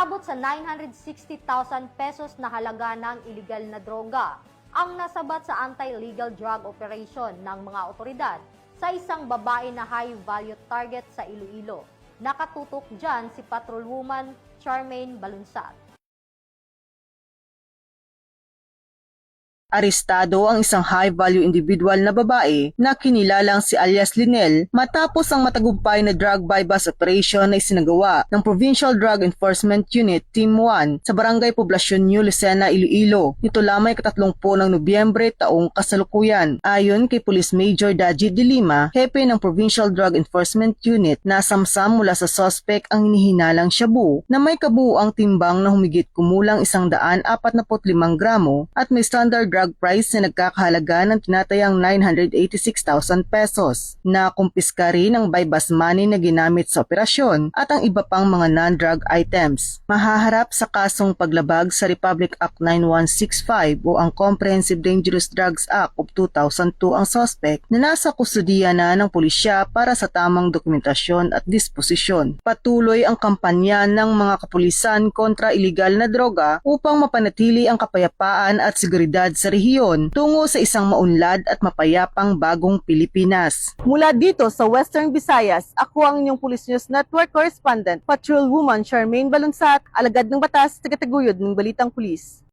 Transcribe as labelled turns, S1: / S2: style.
S1: Umabot sa 960,000 pesos na halaga ng iligal na droga ang nasabat sa anti-illegal drug operation ng mga otoridad sa isang babae na high-value target sa Iloilo. Nakatutok dyan si Patrolwoman Charmaine Balunsat.
S2: Arestado ang isang high-value individual na babae na kinilalang si alias Linel matapos ang matagumpay na drug buy-bust operation na isinagawa ng Provincial Drug Enforcement Unit Team 1 sa Barangay Poblacion New Lucena, Iloilo. Nito lamang ika-30 ng Nobyembre taong kasalukuyan. Ayon kay Police Major Daji de Lima, hepe ng Provincial Drug Enforcement Unit, nasamsam mula sa suspect ang hinihinalang shabu na may kabuuang timbang na humigit kumulang 145 gramo at may standard drug price na nagkakahalaga ng tinatayang 986,000 pesos. Nakumpiska rin ang buy-bust money na ginamit sa operasyon at ang iba pang mga non-drug items. Mahaharap sa kasong paglabag sa Republic Act 9165 o ang Comprehensive Dangerous Drugs Act of 2002 ang suspect na nasa kustudiya na ng pulisya para sa tamang dokumentasyon at disposisyon. Patuloy ang kampanya ng mga kapulisan kontra iligal na droga upang mapanatili ang kapayapaan at seguridad sa rehiyon tungo sa isang maunlad at mapayapang bagong Pilipinas. Mula dito sa Western Visayas, ako ang inyong Police News Network Correspondent, Patrolwoman Charmaine Balunsat, alagad ng batas, tagataguyod ng Balitang Pulis.